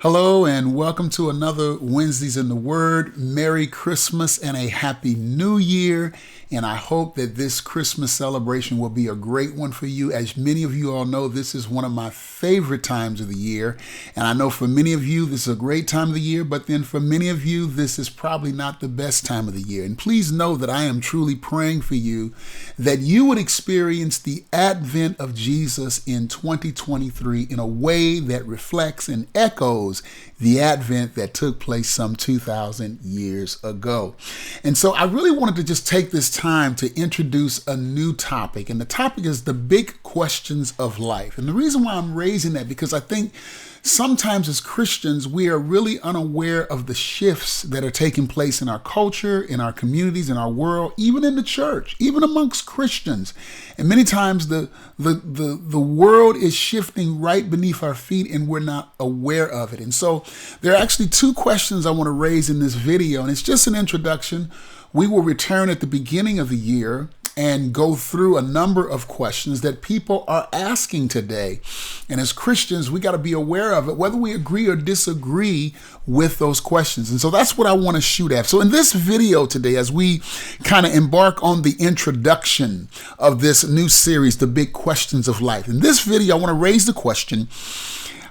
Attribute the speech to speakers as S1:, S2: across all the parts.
S1: Hello and welcome to another Wednesdays in the Word. Merry Christmas and a Happy New Year. And I hope that this Christmas celebration will be a great one for you. As many of you all know, this is one of my favorite times of the year. And I know for many of you, this is a great time of the year, but then for many of you, this is probably not the best time of the year. And please know that I am truly praying for you that you would experience the advent of Jesus in 2023 in a way that reflects and echoes the advent that took place some 2,000 years ago. And so I really wanted to just take this time to introduce a new topic. And the topic is the big questions of life. And the reason why I'm raising that, because I think sometimes as Christians, we are really unaware of the shifts that are taking place in our culture, in our communities, in our world, even in the church, even amongst Christians. And many times the world is shifting right beneath our feet and we're not aware of it. And so there are actually two questions I want to raise in this video, and it's just an introduction. We will return at the beginning of the year and go through a number of questions that people are asking today. And as Christians, we got to be aware of it, whether we agree or disagree with those questions. And so that's what I want to shoot at. So in this video today, as we kind of embark on the introduction of this new series, The Big Questions of Life, in this video, I want to raise the question: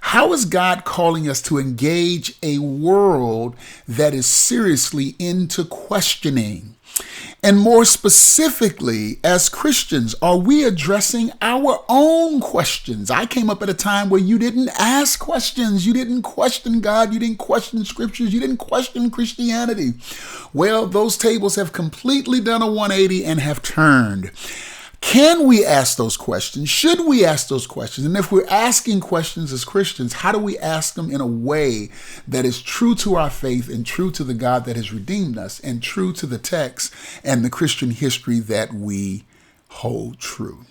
S1: how is God calling us to engage a world that is seriously into questioning? And more specifically, as Christians, are we addressing our own questions? I came up at a time where you didn't ask questions. You didn't question God. You didn't question scriptures. You didn't question Christianity. Well, those tables have completely done a 180 and have turned. Can we ask those questions? Should we ask those questions? And if we're asking questions as Christians, how do we ask them in a way that is true to our faith and true to the God that has redeemed us and true to the text and the Christian history that we hold true?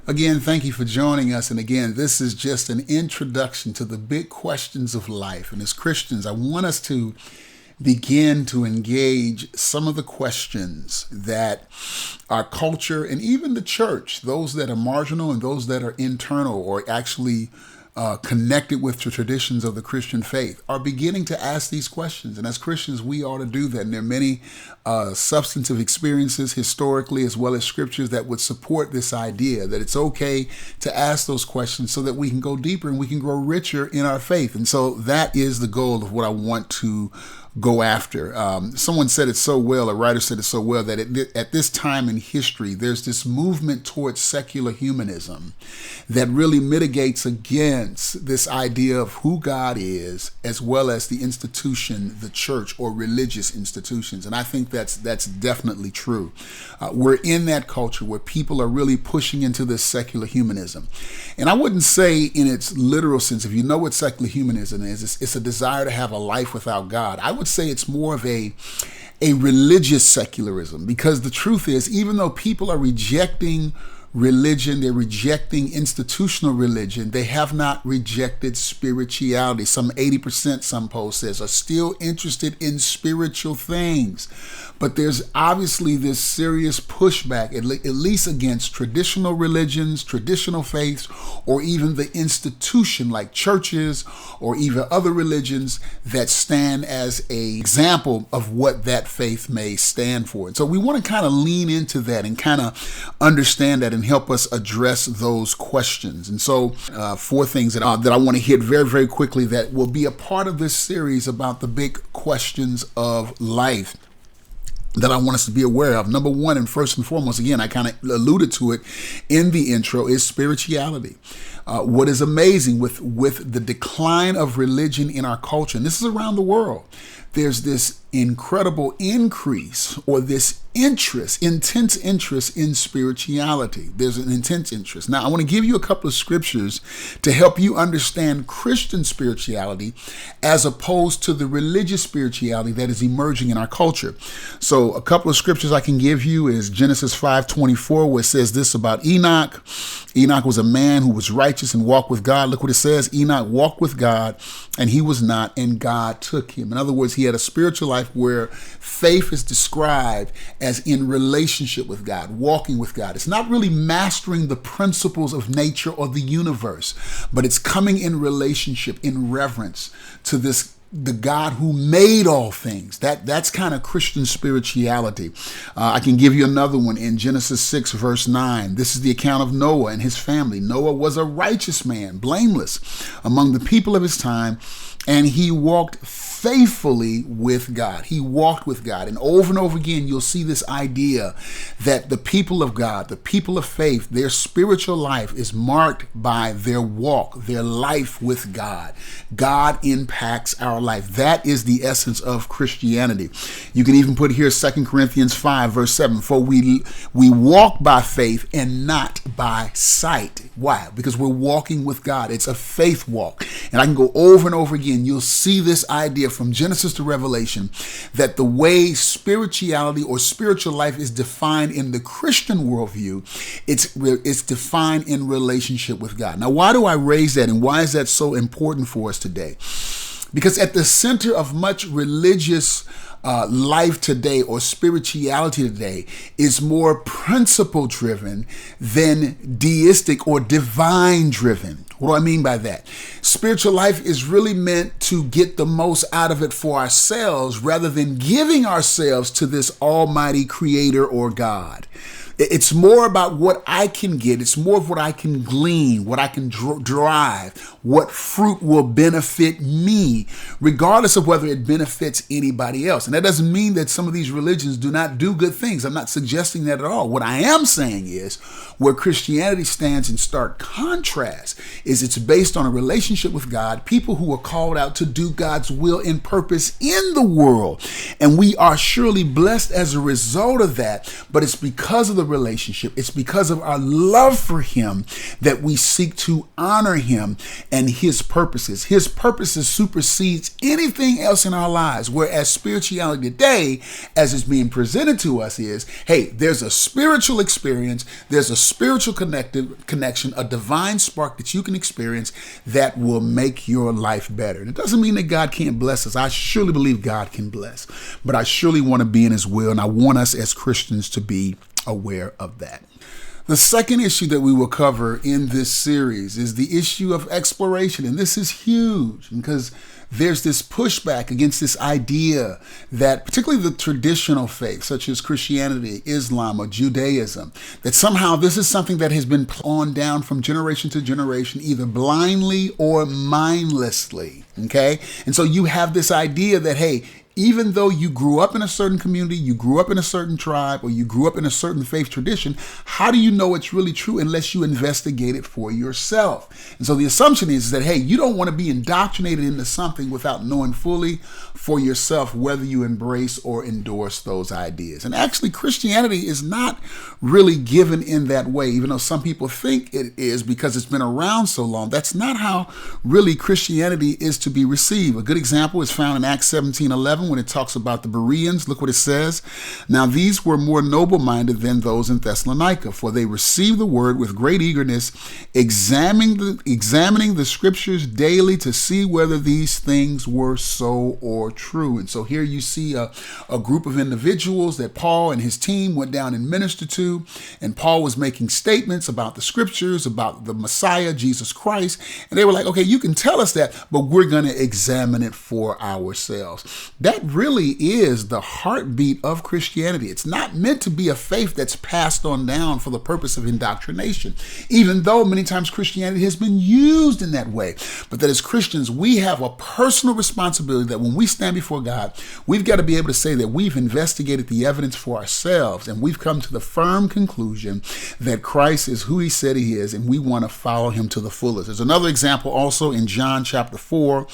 S1: Again, thank you for joining us. And again, this is just an introduction to the big questions of life. And as Christians, I want us to begin to engage some of the questions that our culture and even the church, those that are marginal and those that are internal or actually connected with the traditions of the Christian faith, are beginning to ask these questions. And as Christians, we ought to do that. And there are many substantive experiences historically as well as scriptures that would support this idea that it's okay to ask those questions so that we can go deeper and we can grow richer in our faith. And so that is the goal of what I want to go after. Someone said it so well, a writer said it so well, that at this time in history, there's this movement towards secular humanism that really mitigates against this idea of who God is, as well as the institution, the church, or religious institutions. And I think that's definitely true. We're in that culture where people are really pushing into this secular humanism. And I wouldn't say in its literal sense, if you know what secular humanism is, it's a desire to have a life without God. I would say it's more of a religious secularism, because the truth is, even though people are rejecting religion, they're rejecting institutional religion, they have not rejected spirituality. Some 80%, some poll says, are still interested in spiritual things. But there's obviously this serious pushback, at least against traditional religions, traditional faiths, or even the institution like churches or even other religions that stand as an example of what that faith may stand for. And so we want to kind of lean into that and kind of understand that and help us address those questions. And so 4 things that I want to hit very, very quickly that will be a part of this series about the big questions of life that I want us to be aware of. Number one, and first and foremost, again, I kind of alluded to it in the intro, is spirituality. What is amazing with the decline of religion in our culture, and this is around the world, there's this incredible increase or this interest, intense interest in spirituality. There's an intense interest. Now, I want to give you a couple of scriptures to help you understand Christian spirituality as opposed to the religious spirituality that is emerging in our culture. So a couple of scriptures I can give you is Genesis 5:24, where it says this about Enoch. Enoch was a man who was righteous and walked with God. Look what it says. Enoch walked with God and he was not, and God took him. In other words, he had a spiritual life where faith is described as in relationship with God, walking with God. It's not really mastering the principles of nature or the universe, but it's coming in relationship, in reverence to the God who made all things. That's kind of Christian spirituality. I can give you another one in Genesis 6, verse 9. This is the account of Noah and his family. Noah was a righteous man, blameless among the people of his time, and he walked faithfully with God. He walked with God. And over again, you'll see this idea that the people of God, the people of faith, their spiritual life is marked by their walk, their life with God. God impacts our life. That is the essence of Christianity. You can even put here 2 Corinthians 5, verse 7, for we walk by faith and not by sight. Why? Because we're walking with God. It's a faith walk. And I can go over and over again. You'll see this idea from Genesis to Revelation that the way spirituality or spiritual life is defined in the Christian worldview, it's defined in relationship with God. Now, why do I raise that, and why is that so important for us today? Because at the center of much religious life today or spirituality today is more principle driven than deistic or divine driven. What do I mean by that? Spiritual life is really meant to get the most out of it for ourselves rather than giving ourselves to this almighty creator or God. It's more about what I can get. It's more of what I can glean, what I can drive, what fruit will benefit me, regardless of whether it benefits anybody else. And that doesn't mean that some of these religions do not do good things. I'm not suggesting that at all. What I am saying is where Christianity stands in stark contrast is it's based on a relationship with God, people who are called out to do God's will and purpose in the world. And we are surely blessed as a result of that, but it's because of the relationship. It's because of our love for him that we seek to honor him and his purposes. His purposes supersedes anything else in our lives. Whereas spirituality today, as it's being presented to us, is, hey, there's a spiritual experience, there's a spiritual connection, a divine spark that you can experience that will make your life better. And it doesn't mean that God can't bless us. I surely believe God can bless, but I surely want to be in his will, and I want us as Christians to be aware of that. The second issue that we will cover in this series is the issue of exploration. And this is huge because there's this pushback against this idea that particularly the traditional faith, such as Christianity, Islam, or Judaism, that somehow this is something that has been on down from generation to generation, either blindly or mindlessly. Okay? And so you have this idea that, hey, even though you grew up in a certain community, you grew up in a certain tribe, or you grew up in a certain faith tradition, how do you know it's really true unless you investigate it for yourself? And so the assumption is that, hey, you don't want to be indoctrinated into something without knowing fully for yourself whether you embrace or endorse those ideas. And actually, Christianity is not really given in that way, even though some people think it is because it's been around so long. That's not how really Christianity is to be received. A good example is found in Acts 17:11 when it talks about the Bereans. Look what it says. Now these were more noble-minded than those in Thessalonica, for they received the word with great eagerness, examining the scriptures daily to see whether these things were so or true. And so here you see a group of individuals that Paul and his team went down and ministered to, and Paul was making statements about the scriptures, about the Messiah, Jesus Christ, and they were like, okay, you can tell us that, but we're going to examine it for ourselves. That really is the heartbeat of Christianity. It's not meant to be a faith that's passed on down for the purpose of indoctrination, even though many times Christianity has been used in that way. But that as Christians, we have a personal responsibility that when we stand before God, we've got to be able to say that we've investigated the evidence for ourselves and we've come to the firm conclusion that Christ is who he said he is, and we want to follow him to the fullest. There's another example also in John chapter 4,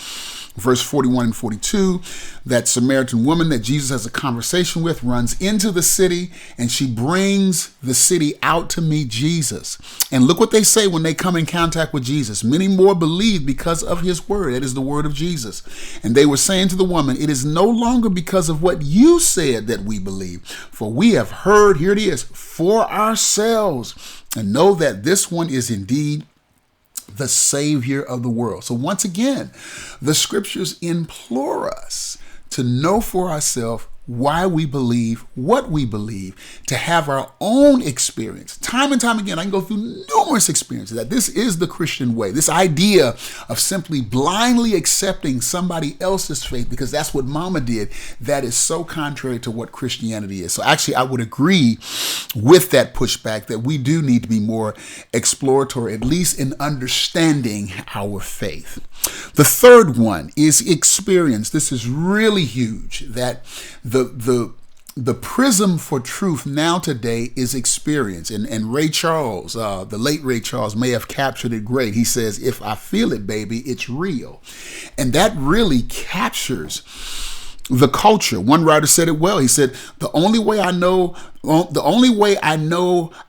S1: verse 41 and 42, that Samaritan woman that Jesus has a conversation with runs into the city, and she brings the city out to meet Jesus. And look what they say when they come in contact with Jesus. Many more believe because of his word. That is the word of Jesus. And they were saying to the woman, it is no longer because of what you said that we believe, for we have heard, here it is, for ourselves, and know that this one is indeed the Savior of the world. So once again, the scriptures implore us to know for ourselves why we believe what we believe, to have our own experience. Time and time again, I can go through numerous experiences that this is the Christian way. This idea of simply blindly accepting somebody else's faith because that's what mama did, that is so contrary to what Christianity is. So actually, I would agree with that pushback that we do need to be more exploratory, at least in understanding our faith. The third one is experience. This is really huge, that the prism for truth now today is experience. And Ray Charles, the late Ray Charles, may have captured it great. He says, if I feel it, baby, it's real. And that really captures the culture. One writer said it well. He said, the only way I know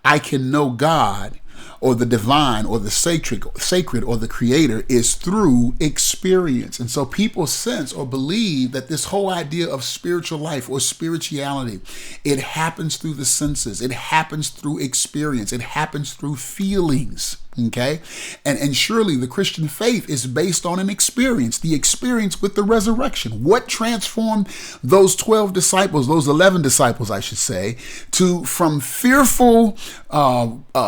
S1: I can know God or the divine or the sacred or the creator is through experience. And so people sense or believe that this whole idea of spiritual life or spirituality, it happens through the senses. It happens through experience. It happens through feelings. Okay. And surely the Christian faith is based on an experience, the experience with the resurrection. What transformed those 12 disciples, those 11 disciples, I should say, from fearful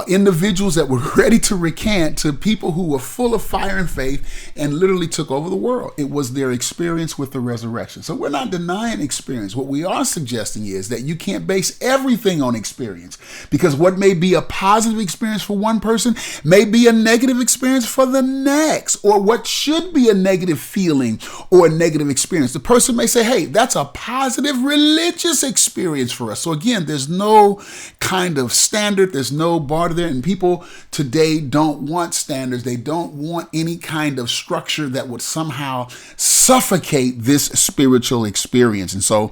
S1: individuals that were ready to recant to people who were full of fire and faith and literally took over the world? It was their experience with the resurrection. So we're not denying experience. What we are suggesting is that you can't base everything on experience, because what may be a positive experience for one person may be a negative experience for the next, or what should be a negative feeling or a negative experience. The person may say, hey, that's a positive religious experience for us. So again, there's no kind of standard, there's no bar there, and people today don't want standards. They don't want any kind of structure that would somehow suffocate this spiritual experience. And so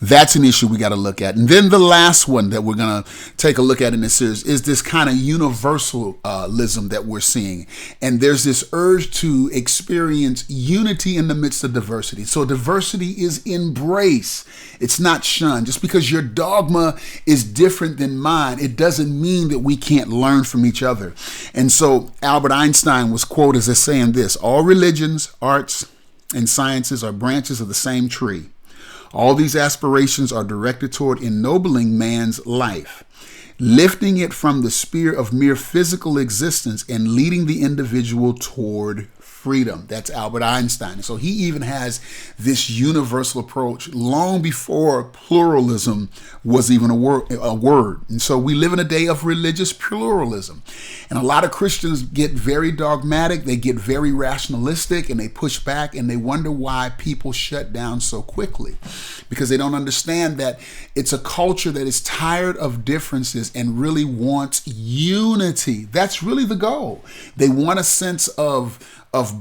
S1: that's an issue we got to look at. And then the last one that we're going to take a look at in this series is this kind of universalism that we're seeing. And there's this urge to experience unity in the midst of diversity. So diversity is embrace. It's not shun. Just because your dogma is different than mine, it doesn't mean that we can't learn from each other. And so Albert Einstein was quoted as saying this: all religions, arts, and sciences are branches of the same tree. All these aspirations are directed toward ennobling man's life, lifting it from the sphere of mere physical existence and leading the individual toward freedom. That's Albert Einstein. So he even has this universal approach long before pluralism was even a word. And so we live in a day of religious pluralism. And a lot of Christians get very dogmatic, they get very rationalistic, and they push back, and they wonder why people shut down so quickly. Because they don't understand that it's a culture that is tired of differences and really wants unity. That's really the goal. They want a sense of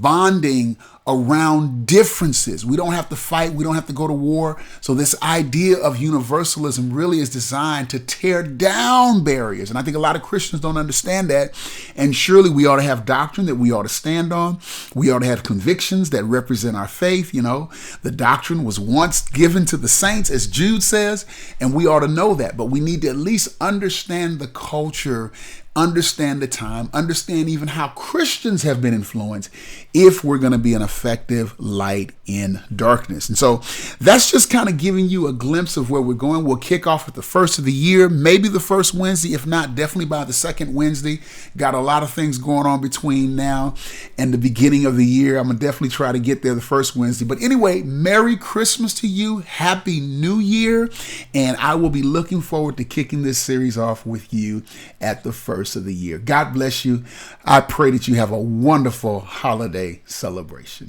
S1: bonding around differences. We don't have to fight. We don't have to go to war. So this idea of universalism really is designed to tear down barriers. And I think a lot of Christians don't understand that. And surely we ought to have doctrine that we ought to stand on. We ought to have convictions that represent our faith. You know, the doctrine was once given to the saints, as Jude says, and we ought to know that. But we need to at least understand the culture, understand the time, understand even how Christians have been influenced if we're going to be an effective light in darkness. And so that's just kind of giving you a glimpse of where we're going. We'll kick off with the first of the year, maybe the first Wednesday, if not, definitely by the second Wednesday. Got a lot of things going on between now and the beginning of the year. I'm going to definitely try to get there the first Wednesday. But anyway, Merry Christmas to you. Happy New Year. And I will be looking forward to kicking this series off with you at the first of the year. God bless you. I pray that you have a wonderful holiday celebration.